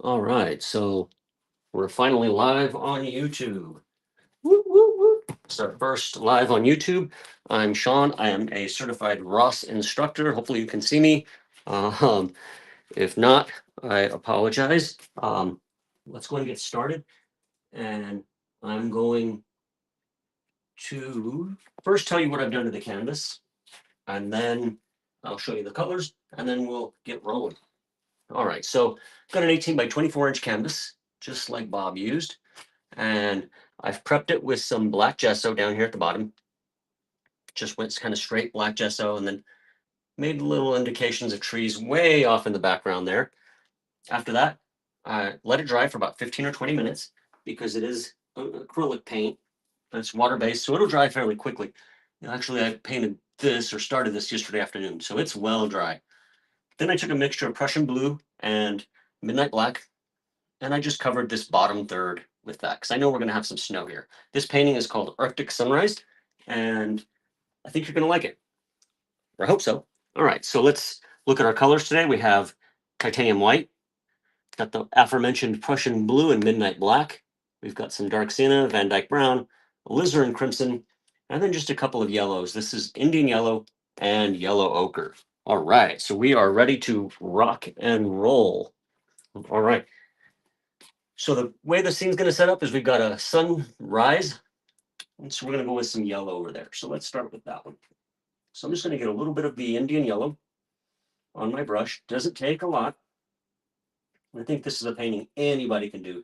All right, so we're finally live on YouTube. Woo, woo, woo. It's our first live on YouTube. I'm Sean. I am a certified Ross instructor. Hopefully, you can see me. Um, if not, I apologize. Let's go and get started. And I'm going to first tell you what I've done to the canvas, and then I'll show you the colors, and then we'll get rolling. All right, so I've got an 18 by 24 inch canvas, just like Bob used. And I've prepped it with some black gesso down here at the bottom. Just went kind of straight black gesso and then made little indications of trees way off in the background there. After that, I let it dry for about 15 or 20 minutes because it is acrylic paint and it's water based, so it'll dry fairly quickly. Actually, I painted this or started this yesterday afternoon, so it's well dry. Then I took a mixture of Prussian blue and midnight black, and I just covered this bottom third with that because I know we're going to have some snow here. This painting is called Arctic Sunrise, and I think you're going to like it. Or I hope so. All right, so let's look at our colors today. We have titanium white, got the aforementioned Prussian blue and midnight black. We've got some dark sienna, Van Dyke brown, alizarin crimson, and then just a couple of yellows. This is Indian yellow and yellow ochre. All right, so we are ready to rock and roll. All right. So the way the scene's going to set up is we've got a sunrise, and so we're going to go with some yellow over there. So let's start with that one. So I'm just going to get a little bit of the Indian yellow on my brush. Doesn't take a lot. I think this is a painting anybody can do.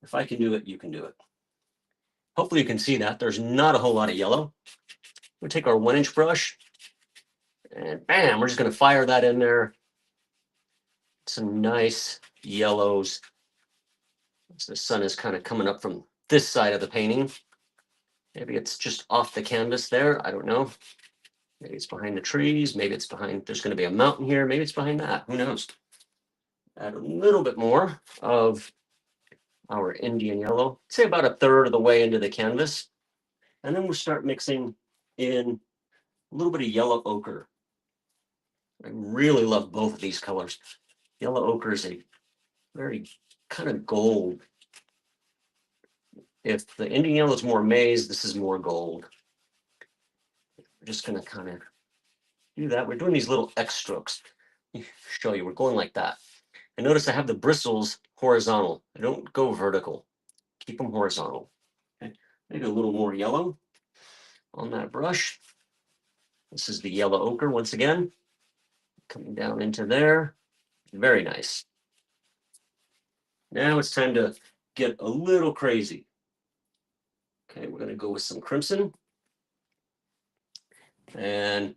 If I can do it, you can do it. Hopefully you can see that. There's not a whole lot of yellow. We'll take our 1-inch brush and bam, we're just going to fire that in there. Some nice yellows. As the sun is kind of coming up from this side of the painting. Maybe it's just off the canvas there. I don't know. Maybe it's behind the trees. Maybe it's behind, there's going to be a mountain here. Maybe it's behind that. Who knows? Add a little bit more of our Indian yellow, say about a third of the way into the canvas. And then we'll start mixing in a little bit of yellow ochre. I really love both of these colors. Yellow ochre is a very kind of gold. If the Indian yellow is more maize, this is more gold. We're just going to kind of do that. We're doing these little X strokes. Show you, we're going like that. And notice I have the bristles horizontal. I don't go vertical. Keep them horizontal. Okay. Maybe a little more yellow on that brush. This is the yellow ochre once again. Coming down into there. Very nice. Now it's time to get a little crazy. Okay, we're going to go with some crimson. And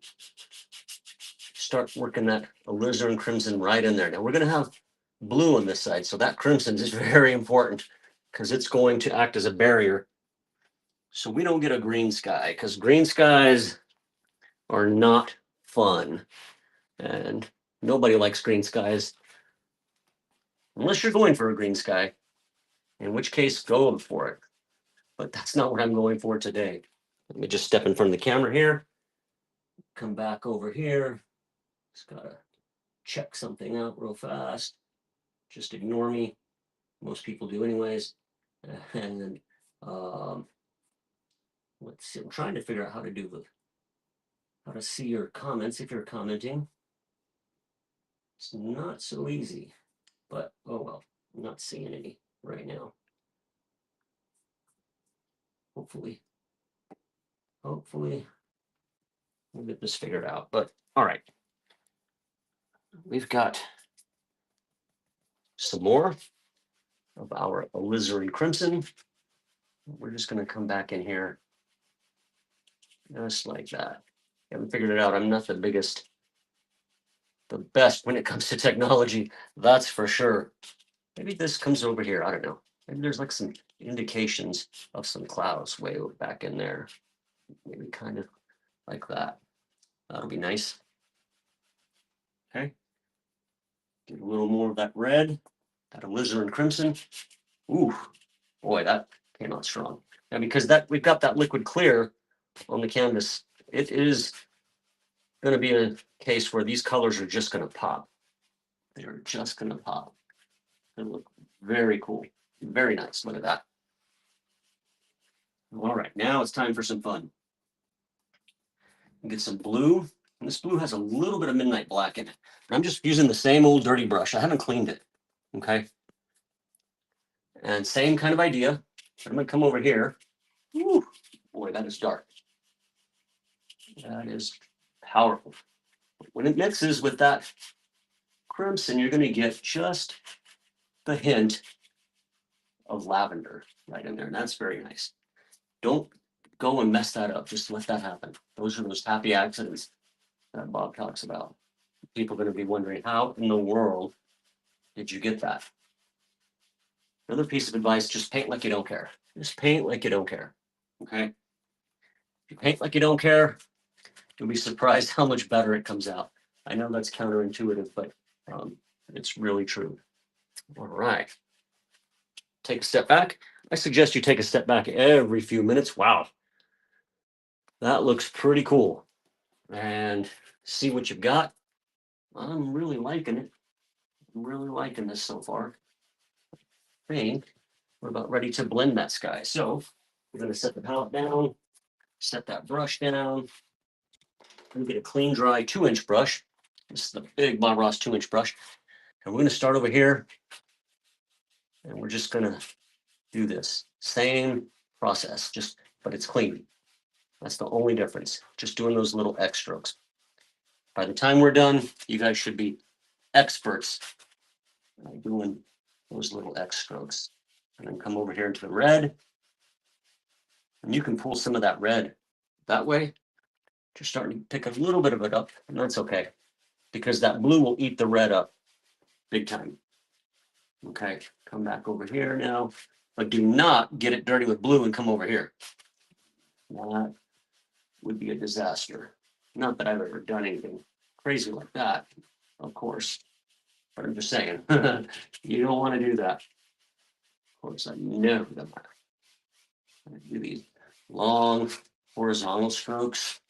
start working that alizarin crimson right in there. Now we're going to have blue on this side, so that crimson is very important because it's going to act as a barrier so we don't get a green sky, because green skies are not fun and nobody likes green skies unless you're going for a green sky, in which case go for it. But that's not what I'm going for today. Let me just step in front of the camera here, come back over here. Just gotta check something out real fast. Just ignore me. Most people do anyways. And let's see, I'm trying to figure out how to do the, how to see your comments if you're commenting. It's not so easy, but oh well, I'm not seeing any right now. Hopefully we'll get this figured out. But all right, we've got some more of our alizarin crimson. We're just going to come back in here just like that. Haven't figured it out. I'm not the best when it comes to technology, that's for sure. Maybe this comes over here. I don't know. Maybe there's like some indications of some clouds way back in there. Maybe kind of like that. That'll be nice. Okay. Get a little more of that red, that alizarin crimson. Ooh, boy, that came out strong. Now, because that we've got that liquid clear on the canvas, it is going to be a case where these colors are just going to pop. They're just going to pop. gonna look very cool. Very nice. Look at that. All right, now it's time for some fun. Get some blue. And this blue has a little bit of midnight black in it. And I'm just using the same old dirty brush. I haven't cleaned it. Okay. And same kind of idea. I'm gonna come over here. Woo, boy, that is dark. That is powerful. When it mixes with that crimson, you're gonna get just the hint of lavender right in there. And that's very nice. Don't go and mess that up. Just let that happen. Those are those happy accidents that Bob talks about. People are going to be wondering, how in the world did you get that? Another piece of advice, just paint like you don't care. Just paint like you don't care. Okay? If you paint like you don't care, you'll be surprised how much better it comes out. I know that's counterintuitive, but it's really true. All right. Take a step back. I suggest you take a step back every few minutes. Wow. That looks pretty cool. And see what you've got. I'm really liking it. I'm really liking this so far. I think we're about ready to blend that sky. So we're going to set the palette down, set that brush down. I'm going to get a clean, dry 2-inch brush. This is the big Bob Ross 2-inch brush. And we're going to start over here. And we're just going to do this. Same process, but it's clean. That's the only difference. Just doing those little X strokes. By the time we're done, you guys should be experts doing those little X strokes. And then come over here into the red. And you can pull some of that red that way. Just starting to pick a little bit of it up, and that's okay. Because that blue will eat the red up big time. Okay, come back over here now. But do not get it dirty with blue and come over here. That would be a disaster. Not that I've ever done anything crazy like that, of course. But I'm just saying, you don't want to do that. Of course, I never done that. I do these long horizontal strokes.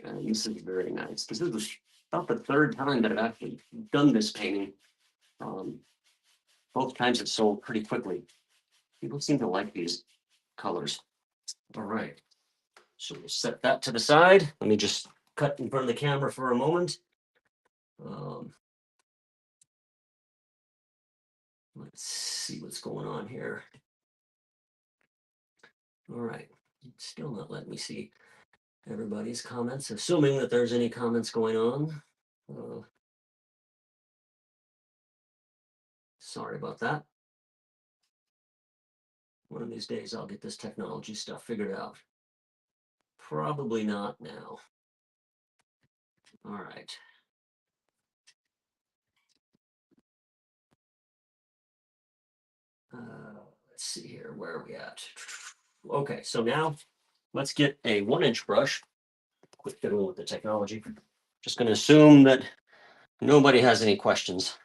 And this is very nice. This is about the third time that I've actually done this painting. Both times it sold pretty quickly. People seem to like these colors. All right. So we'll set that to the side. Let me just cut in front of the camera for a moment. Let's see what's going on here. All right. It's still not letting me see everybody's comments, assuming that there's any comments going on. Sorry about that. One of these days I'll get this technology stuff figured out. Probably not now. All right. Let's see here. Where are we at? Okay, so now let's get a 1-inch brush. Quit fiddling with the technology. Just going to assume that nobody has any questions.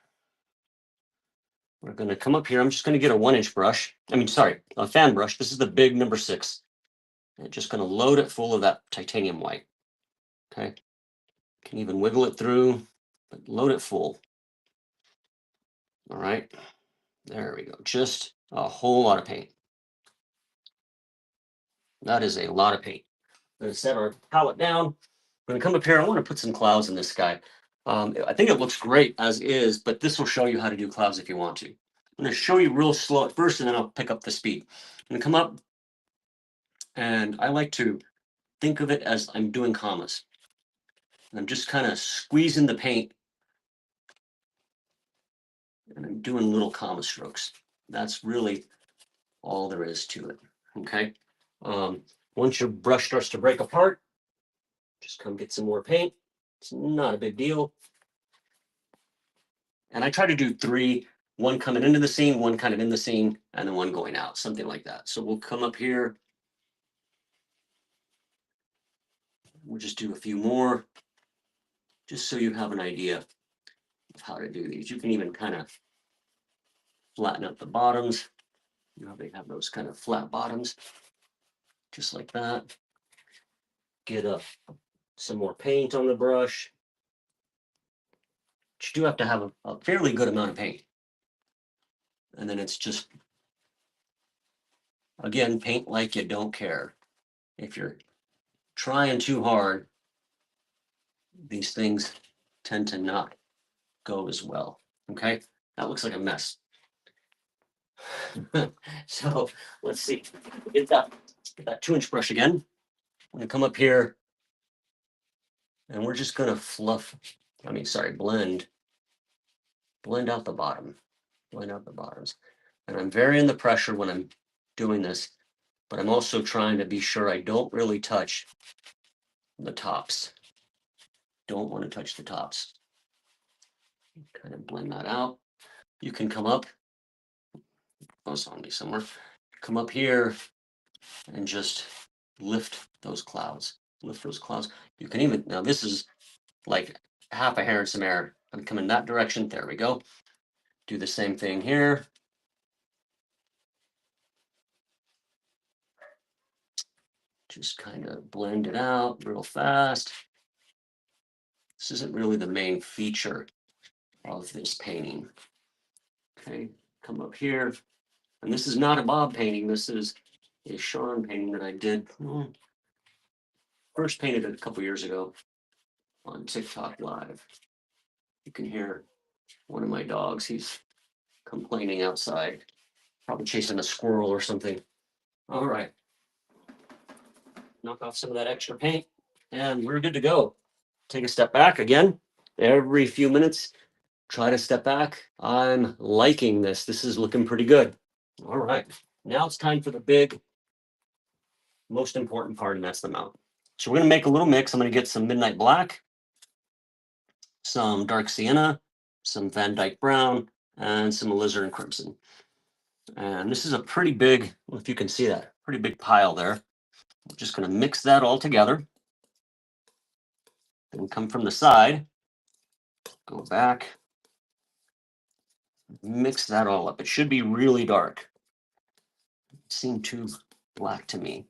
We're going to come up here. I'm just going to get a 1-inch brush. A fan brush. This is the big number 6. And just going to load it full of that titanium white. Okay. Can even wiggle it through, but load it full. All right. There we go. Just a whole lot of paint. That is a lot of paint. We're going to set our palette down. We're going to come up here. I want to put some clouds in this sky. I think it looks great as is, but this will show you how to do clouds if you want to. I'm going to show you real slow at first, and then I'll pick up the speed. I'm going to come up, and I like to think of it as I'm doing commas. And I'm just kind of squeezing the paint, and I'm doing little comma strokes. That's really all there is to it. Okay. Once your brush starts to break apart, just come get some more paint. It's not a big deal. And I try to do 3, one coming into the scene, one kind of in the scene, and then one going out, something like that. So we'll come up here. We'll just do a few more, just so you have an idea of how to do these. You can even kind of flatten up the bottoms. You know, they have those kind of flat bottoms, just like that. Get some more paint on the brush. But you do have to have a fairly good amount of paint. And then it's just, again, paint like you don't care. If you're trying too hard, these things tend to not go as well. Okay, that looks like a mess. So let's see, get that 2-inch brush again. I'm gonna come up here and we're just gonna blend out the bottom, blend out the bottoms. And I'm varying the pressure when I'm doing this, but I'm also trying to be sure I don't really touch the tops. Don't want to touch the tops. Kind of blend that out. You can come up, it's on me somewhere. Come up here and just lift those clouds. Lift those clouds. You can even, now this is like half a hair and some air. I'm coming that direction. There we go. Do the same thing here. Just kind of blend it out real fast. This isn't really the main feature of this painting. Okay, come up here. And this is not a Bob painting. This is a Shawn painting that I did. First painted it a couple years ago on TikTok Live. You can hear one of my dogs. He's complaining outside, probably chasing a squirrel or something. All right. Knock off some of that extra paint and we're good to go. Take a step back again. Every few minutes, try to step back. I'm liking this. This is looking pretty good. All right. Now it's time for the big, most important part, and that's the mount. So we're going to make a little mix. I'm going to get some Midnight Black, some Dark Sienna, some Van Dyke Brown, and some Alizarin Crimson. And this is a pretty big, if you can see that, pretty big pile there. I'm just going to mix that all together. Then come from the side, go back, mix that all up. It should be really dark. It seemed too black to me.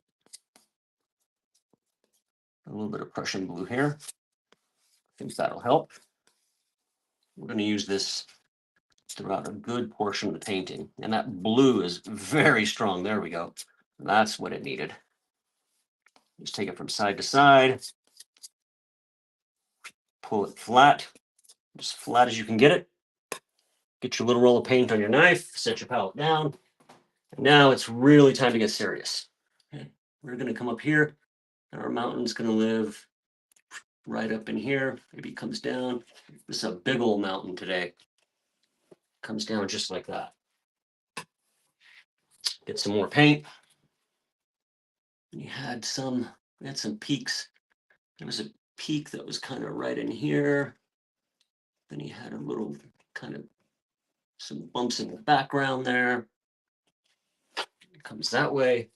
A little bit of Prussian blue here. I think that'll help. We're going to use this throughout a good portion of the painting. And that blue is very strong. There we go. That's what it needed. Just take it from side to side. Pull it flat, as flat as you can get it. Get your little roll of paint on your knife, set your palette down. And now it's really time to get serious. Okay. We're going to come up here, and our mountain's going to live right up in here. Maybe it comes down. This is a big old mountain today. Comes down just like that. Get some more paint. We had some peaks. There was a peak that was kind of right in here. Then he had a little kind of some bumps in the background there. It comes that way.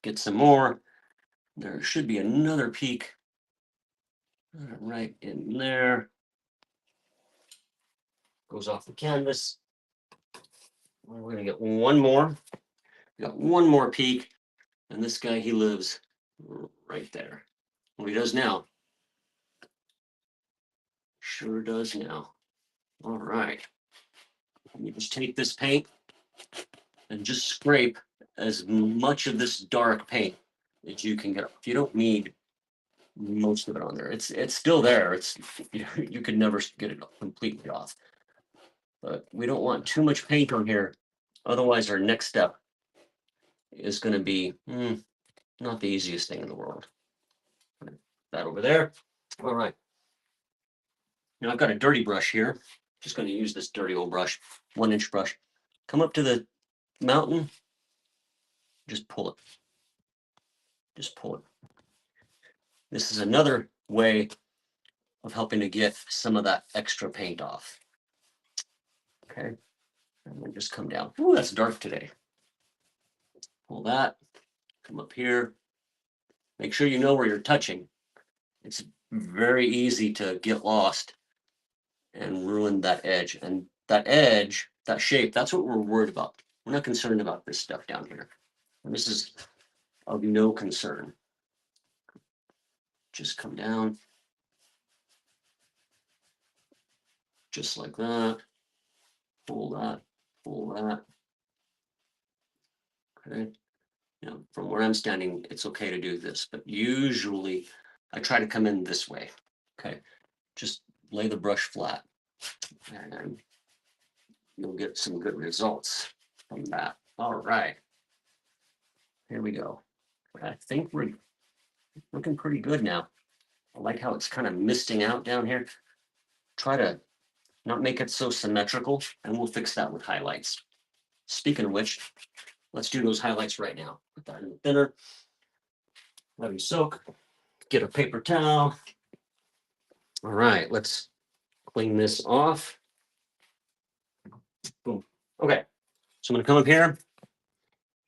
Get some more. There should be another peak right in there. Goes off the canvas. We're going to get one more. We got one more peak. And this guy, he lives right there. What he does now. Sure does now. All right. You just take this paint and just scrape as much of this dark paint as you can get. You don't need most of it on there. It's still there. It's you could never get it completely off. But we don't want too much paint on here. Otherwise, our next step is going to be not the easiest thing in the world. That over there. All right. Now I've got a dirty brush here. Just going to use this dirty old brush, 1-inch brush. Come up to the mountain. Just pull it. Just pull it. This is another way of helping to get some of that extra paint off. Okay. And then just come down. Ooh, that's dark today. Pull that. Come up here. Make sure you know where you're touching. It's very easy to get lost and ruin that edge. And that edge, that shape, that's what we're worried about. We're not concerned about this stuff down here. And this is of no concern. Just come down. Just like that. pull that, pull that. Okay. From where I'm standing, it's okay to do this, but usually I try to come in this way. Okay. Just lay the brush flat and you'll get some good results from that. All right. Here we go. I think we're looking pretty good now. I like how it's kind of misting out down here. Try to not make it so symmetrical, and we'll fix that with highlights. Speaking of which, let's do those highlights right now. Put that in the thinner, let it soak, get a paper towel. All right, let's clean this off. Boom. Okay, so I'm gonna come up here.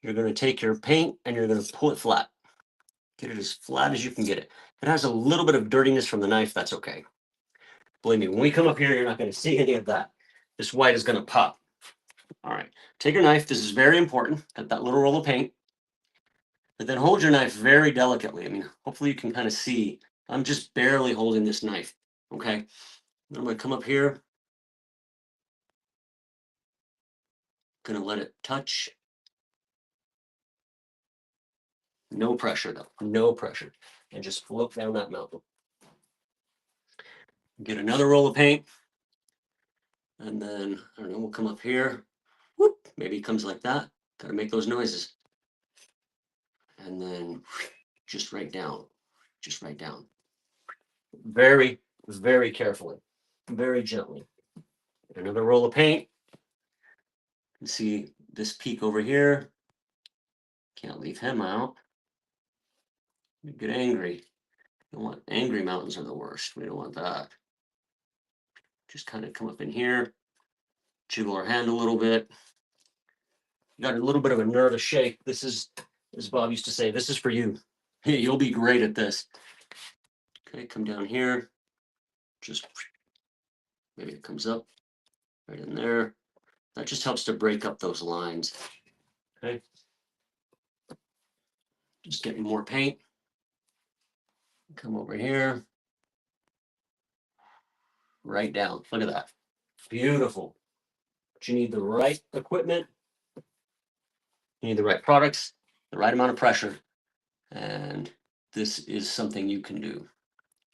You're gonna take your paint and you're gonna pull it flat. Get it as flat as you can get it. If it has a little bit of dirtiness from the knife, that's okay. Believe me, when we come up here, you're not gonna see any of that. This white is gonna pop. All right, take your knife. This is very important. Got that little roll of paint. But then hold your knife very delicately. I mean, hopefully you can kind of see. I'm just barely holding this knife. Okay. I'm going to come up here. Going to let it touch. No pressure though. No pressure. And just float down that mountain. Get another roll of paint. And then, I don't know, we'll come up here. Whoop. Maybe it comes like that. Got to make those noises. And then just right down. Just right down. Very, very carefully. Very gently. Another roll of paint. You see this peak over here. Can't leave him out. You get angry. You don't want angry mountains are the worst. We don't want that. Just kind of come up in here, jiggle our hand a little bit. You got a little bit of a nervous shake. This is, as Bob used to say, this is for you. Hey, you'll be great at this. Okay, come down here. Just maybe it comes up right in there. That just helps to break up those lines. Okay. Just getting more paint. Come over here. Right down. Look at that. Beautiful. But you need the right equipment. You need the right products, the right amount of pressure. And this is something you can do.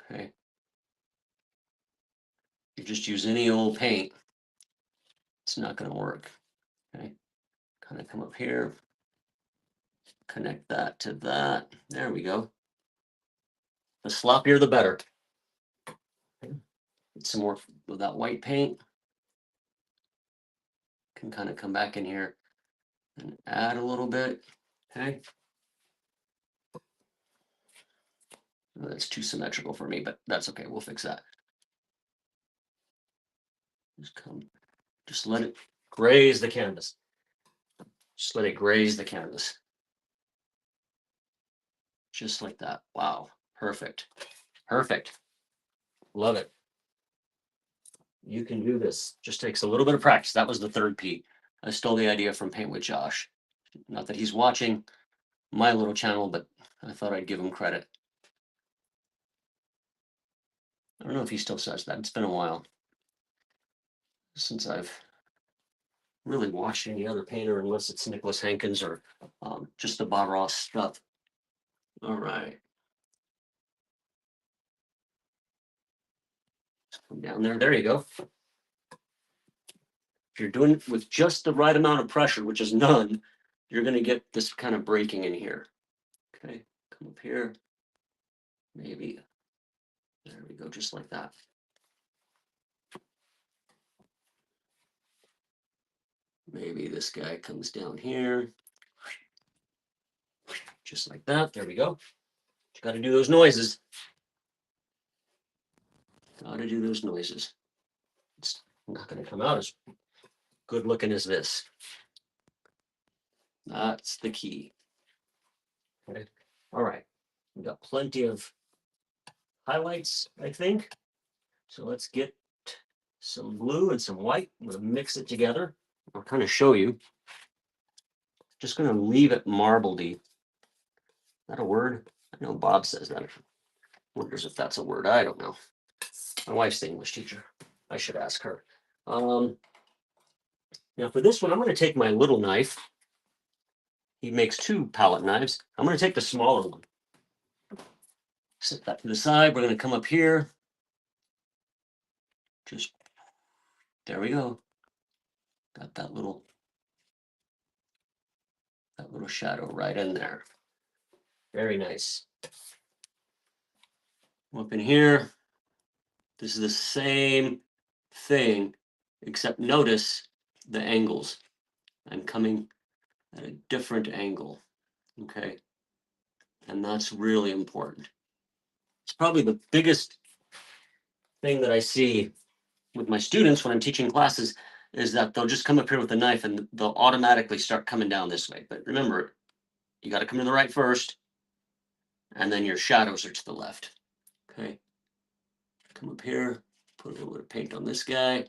Okay. You just use any old paint, it's not going to work. Okay. Kind of come up here, connect that to that. There we go. The sloppier, the better. Okay. Get some more with that white paint. Can kind of come back in here and add a little bit. Okay. Oh, that's too symmetrical for me, but that's okay. We'll fix that. Just let it graze the canvas. Just let it graze the canvas. Just like that. Wow. Perfect. Perfect. Love it. You can do this. Just takes a little bit of practice. That was the third P. I stole the idea from Paint with Josh. Not that he's watching my little channel, but I thought I'd give him credit. I don't know if he still says that. It's been a while since I've really watched any other painter, unless it's Nicholas Hankins or just the Bob Ross stuff. All right. Come down there. There you go. If you're doing it with just the right amount of pressure, which is none, you're going to get this kind of breaking in here. Okay. Come up here. Maybe. There we go. Just like that. Maybe this guy comes down here. Just like that. There we go. You got to do those noises. Got to do those noises. It's not going to come out as good looking as this. That's the key. Okay. All right. We've got plenty of highlights, I think. So let's get some blue and some white. I'm going to mix it together. I'll kind of show you. Just going to leave it marbledy. Is that a word? I know Bob says that. Wonders if that's a word. I don't know. My wife's the English teacher. I should ask her. Now for this one, I'm going to take my little knife. He makes 2 palette knives. I'm going to take the smaller one. Set that to the side. We're going to come up here. Just, there we go. Got that little shadow right in there. Very nice. Up in here, this is the same thing, except notice the angles. I'm coming at a different angle, okay? And that's really important. It's probably the biggest thing that I see with my students when I'm teaching classes is that they'll just come up here with a knife and they'll automatically start coming down this way. But remember, you got to come to the right first, and then your shadows are to the left, okay? Come up here, put a little bit of paint on this guy.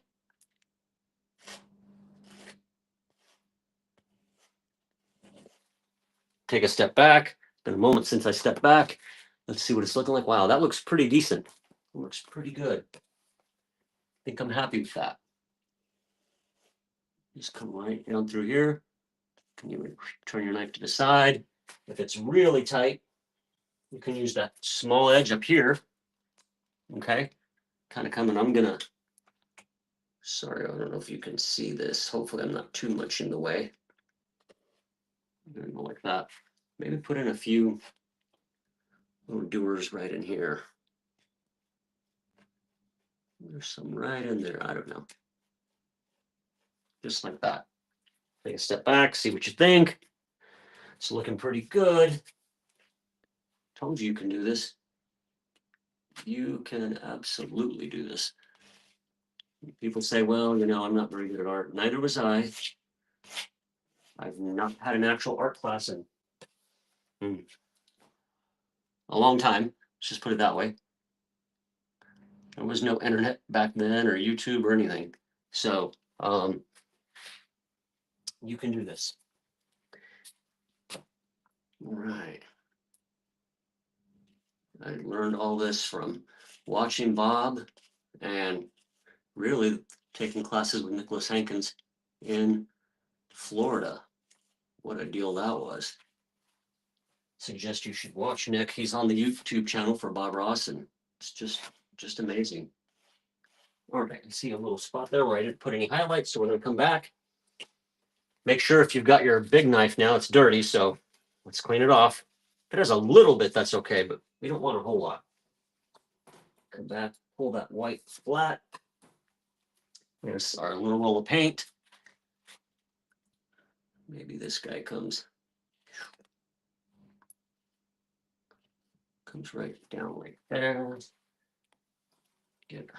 Take a step back. It's been a moment since I stepped back. Let's see what it's looking like. Wow, that looks pretty decent. It looks pretty good. I think I'm happy with that. Just come right down through here. Can you turn your knife to the side? If it's really tight, you can use that small edge up here. Okay, kind of coming. I'm gonna, sorry, I don't know if you can see this. Hopefully I'm not too much in the way. I'm gonna go like that. Maybe put in a few little doers right in here. There's some right in there. I don't know. Just like that. Take a step back, see what you think. It's looking pretty good. Told you can do this. You can absolutely do this. People say, well, you know, I'm not very good at art. Neither was I. I've not had an actual art class in a long time. Let's just put it that way. There was no internet back then or YouTube or anything. So you can do this. All right. I learned all this from watching Bob and really taking classes with Nicholas Hankins in Florida. What a deal that was. Suggest you should watch Nick. He's on the YouTube channel for Bob Ross, and it's just amazing. All right, I see a little spot there where I didn't put any highlights, so we're gonna come back. Make sure if you've got your big knife now, it's dirty, so let's clean it off. If it has a little bit, that's okay, but we don't want a whole lot. Come back, pull that white flat. There's our little roll of paint. Maybe this guy comes right down like there. Get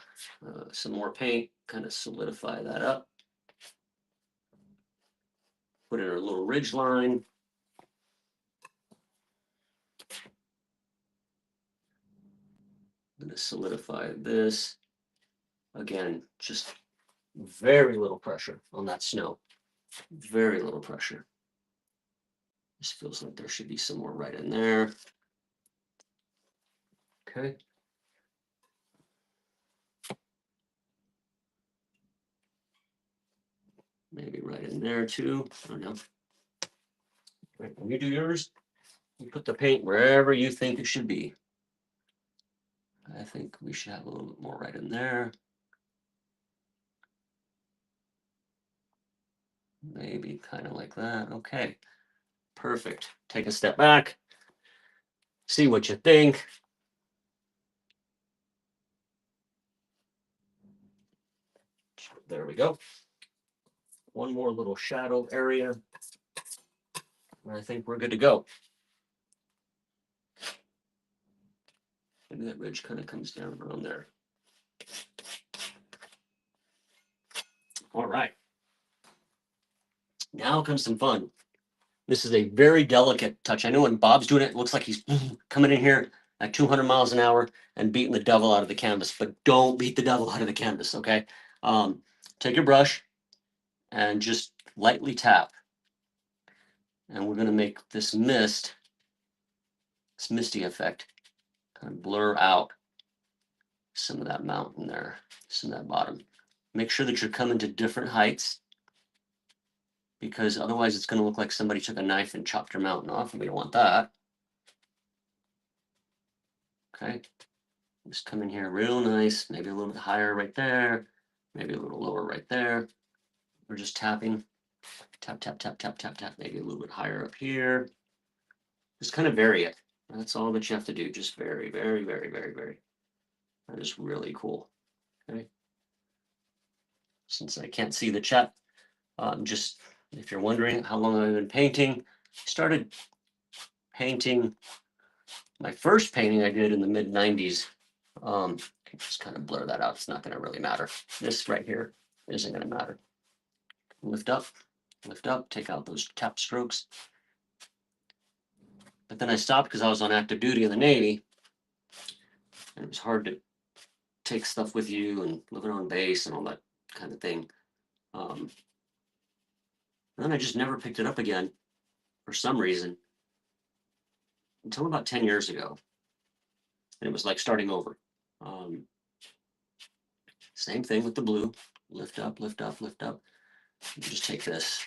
some more paint, kind of solidify that up. Put in our little ridge line. I'm going to solidify this. Again, just very little pressure on that snow. Very little pressure. This feels like there should be some more right in there. Okay. Maybe right in there too. I don't know. Right, when you do yours, you put the paint wherever you think it should be. I think we should have a little bit more right in there. Maybe kind of like that. Okay, perfect. Take a step back. See what you think. There we go. One more little shadow area. And I think we're good to go. Maybe that ridge kind of comes down around there. All right. Now comes some fun. This is a very delicate touch. I know when Bob's doing it, it looks like he's coming in here at 200 miles an hour and beating the devil out of the canvas, but don't beat the devil out of the canvas, okay? Take your brush and just lightly tap. And we're gonna make this mist, this misty effect, kind of blur out some of that mountain there, some of that bottom. Make sure that you're coming to different heights. because otherwise it's going to look like somebody took a knife and chopped your mountain off, and we don't want that. Okay, just come in here real nice, maybe a little bit higher right there, maybe a little lower right there. We're just tapping, tap, tap, tap, tap, tap, tap, maybe a little bit higher up here. Just kind of vary it. That's all that you have to do. Just vary, very, very, very, very. That is really cool. Okay. Since I can't see the chat, just if you're wondering how long I've been painting, I started painting. My first painting I did in the mid 90s. Just kind of blur that out. It's not going to really matter. This right here isn't going to matter. Lift up, take out those tap strokes. But then I stopped because I was on active duty in the Navy, and it was hard to take stuff with you and living on base and all that kind of thing. And then I just never picked it up again for some reason until about 10 years ago. And it was like starting over. Same thing with the blue. Lift up, lift up, lift up. You just take this.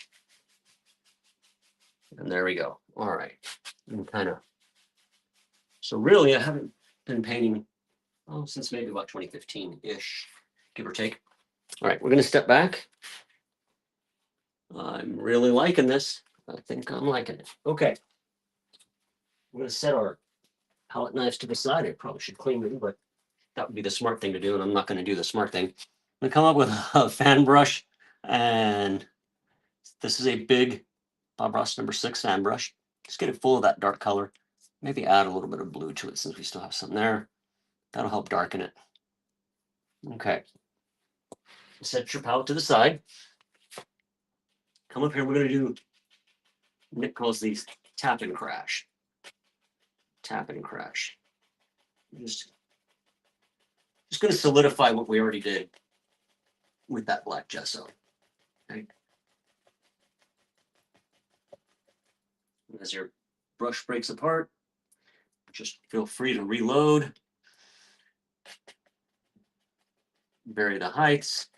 And there we go. All right. And kind of. So really, I haven't been painting since maybe about 2015-ish, give or take. All right, we're going to step back. I'm really liking this. I think I'm liking it. Okay. We're going to set our palette knives to the side. I probably should clean them, but that would be the smart thing to do, and I'm not going to do the smart thing. I'm going to come up with a fan brush, and this is a big Bob Ross number 6 fan brush. Just get it full of that dark color. Maybe add a little bit of blue to it since we still have some there. That'll help darken it. Okay. Set your palette to the side. Come up here. We're going to do, Nick calls these tap and crash. Tap and crash. Just going to solidify what we already did with that black gesso. Okay. As your brush breaks apart, just feel free to reload. Vary the heights.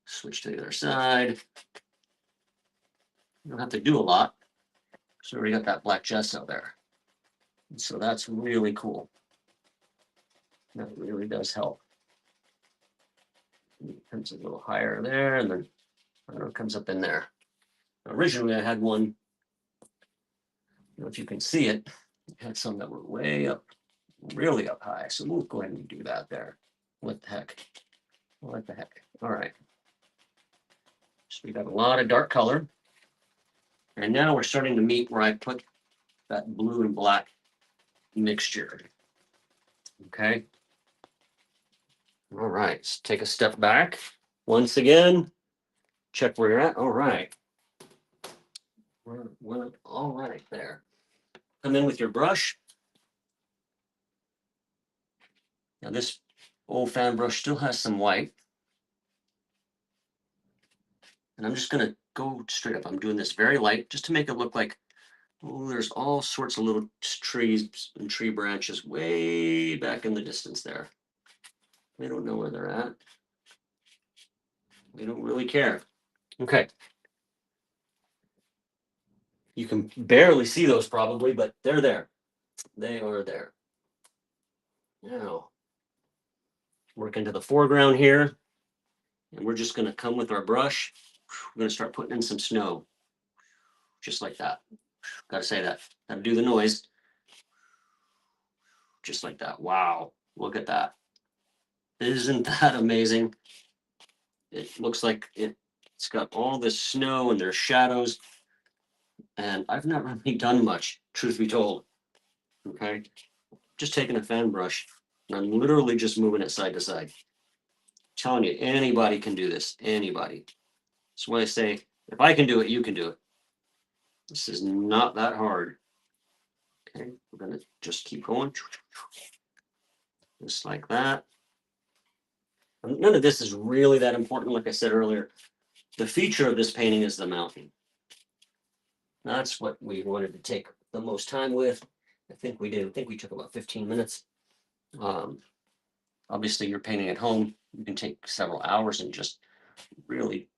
Switch to the other side. You don't have to do a lot. So we already got that black gesso there. And so that's really cool. That really does help. It comes a little higher there, and then I don't know, it comes up in there. Originally, I had one, I don't know if you can see it, I had some that were way up, really up high. So we'll go ahead and do that there. What the heck? What the heck? All right. So we got a lot of dark color. And now we're starting to meet where I put that blue and black mixture. Okay. All right. Let's take a step back. Once again, check where you're at. All right. We're all right there. Come in with your brush. Now this old fan brush still has some white. And I'm just going to go straight up. I'm doing this very light just to make it look like, oh, there's all sorts of little trees and tree branches way back in the distance there. We don't know where they're at. We don't really care. Okay. You can barely see those probably, but they're there. They are there. Now, work into the foreground here. And we're just going to come with our brush. We're going to start putting in some snow. Just like that. Got to say that. Got to do the noise. Just like that. Wow. Look at that. Isn't that amazing? It looks like it's got all this snow and there's shadows. And I've not really done much, truth be told. Okay. Just taking a fan brush and I'm literally just moving it side to side. I'm telling you, anybody can do this. Anybody. That's why I say, if I can do it, you can do it. This is not that hard. Okay, we're going to just keep going. Just like that. And none of this is really that important, like I said earlier. The feature of this painting is the mountain. That's what we wanted to take the most time with. I think we did. I think we took about 15 minutes. Obviously, you're painting at home. You can take several hours and just really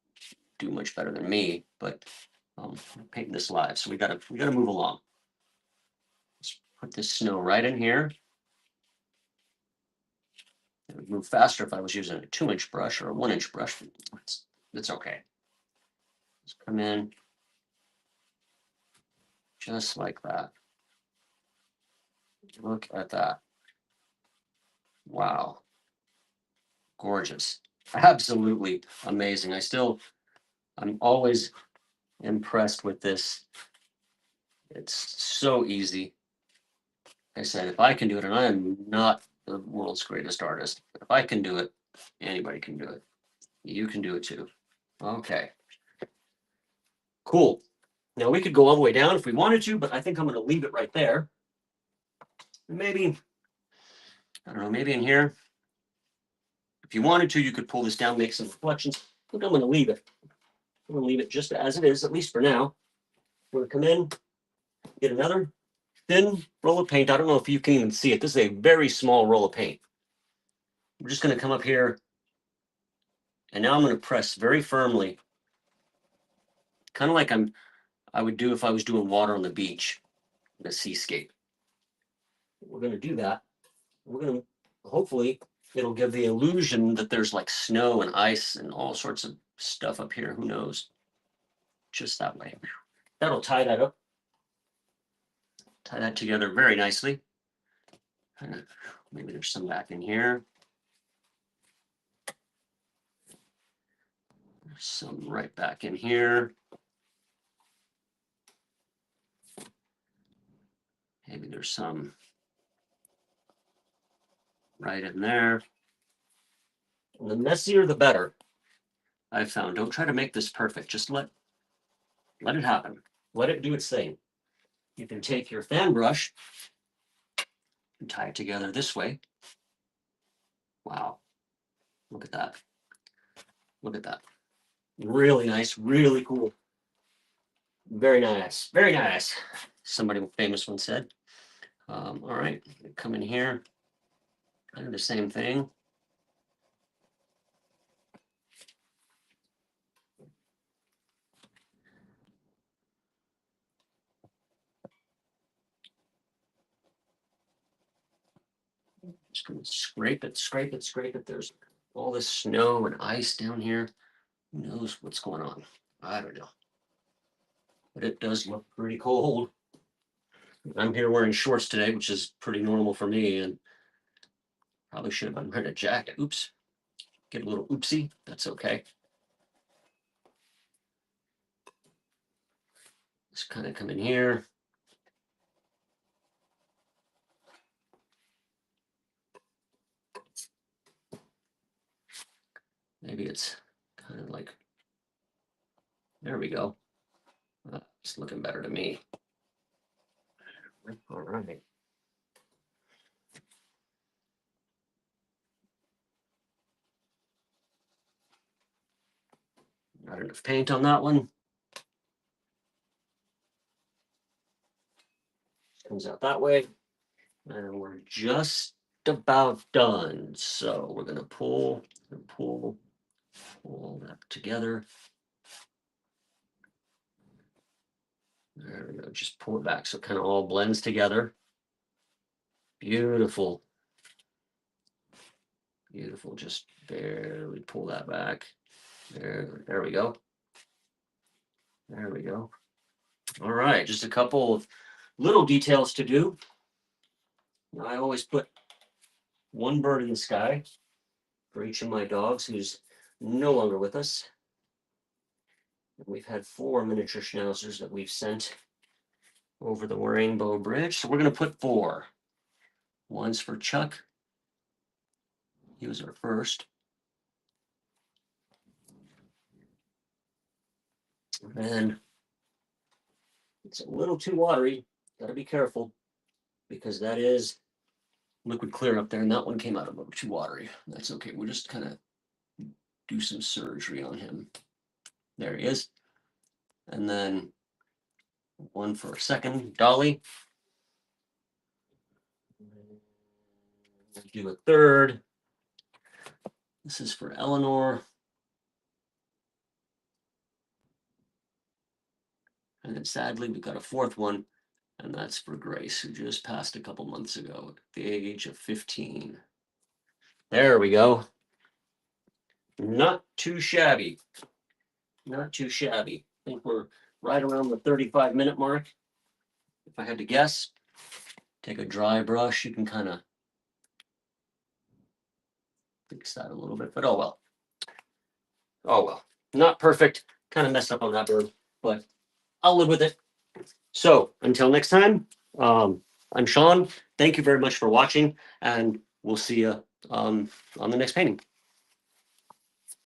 do much better than me, but I'm painting this live, so we gotta move along. Let's put this snow right in here. It would move faster if I was using a 2-inch brush or a 1-inch brush. It's okay. Let's come in just like that. Look at that. Wow. Gorgeous. Absolutely amazing. I'm always impressed with this. It's so easy. Like I said, if I can do it, and I am not the world's greatest artist, but if I can do it, anybody can do it. You can do it too. Okay. Cool. Now we could go all the way down if we wanted to, but I think I'm going to leave it right there. Maybe, I don't know, maybe in here. If you wanted to, you could pull this down, make some reflections. Look, I'm going to leave it. I'm going to leave it just as it is, at least for now. We're going to come in, get another thin roll of paint. I don't know if you can even see it. This is a very small roll of paint. We're just going to come up here, and now I'm going to press very firmly, kind of like I would do if I was doing water on the beach, in a seascape. We're going to do that. We're going to, hopefully, it'll give the illusion that there's like snow and ice and all sorts of stuff up here. Who knows? Just that way. That'll tie that up. Tie that together very nicely. Maybe there's some back in here. There's some right back in here. Maybe there's some right in there. And the messier, the better. I've found. Don't try to make this perfect. Just let it happen. Let it do its thing. You can take your fan brush and tie it together this way. Wow. Look at that. Look at that. Really nice, really cool. Very nice, very nice. Somebody famous one said. All right, come in here. Kind of the same thing. Just gonna scrape it, scrape it, scrape it. There's all this snow and ice down here. Who knows what's going on? I don't know. But it does look pretty cold. I'm here wearing shorts today, which is pretty normal for me, and probably should have been wearing a jacket. Oops. Get a little oopsie. That's okay. Just kind of come in here. Maybe it's kind of like, there we go. It's looking better to me. All right. Not enough paint on that one. Comes out that way. And we're just about done. So we're going to pull that together. There we go. Just pull it back so it kind of all blends together. Beautiful. Beautiful. Just barely pull that back. There we go. There we go. All right. Just a couple of little details to do. Now, I always put one bird in the sky for each of my dogs who's no longer with us. We've had 4 miniature schnauzers that we've sent over the Rainbow Bridge. So we're going to put 4. One's for Chuck. He was our first. And it's a little too watery. Got to be careful because that is liquid clear up there. And that one came out a little too watery. That's okay. We'll just kind of do some surgery on him. There he is. And then one for a second, Dolly. Do a third. This is for Eleanor. And then sadly, we've got a fourth one, and that's for Grace, who just passed a couple months ago at the age of 15. There we go. Not too shabby. Not too shabby. I think we're right around the 35-minute mark. If I had to guess, take a dry brush, you can kind of fix that a little bit, but oh well. Oh well. Not perfect. Kind of messed up on that bird, but I'll live with it. So until next time, I'm Shawn. Thank you very much for watching, and we'll see you on the next painting.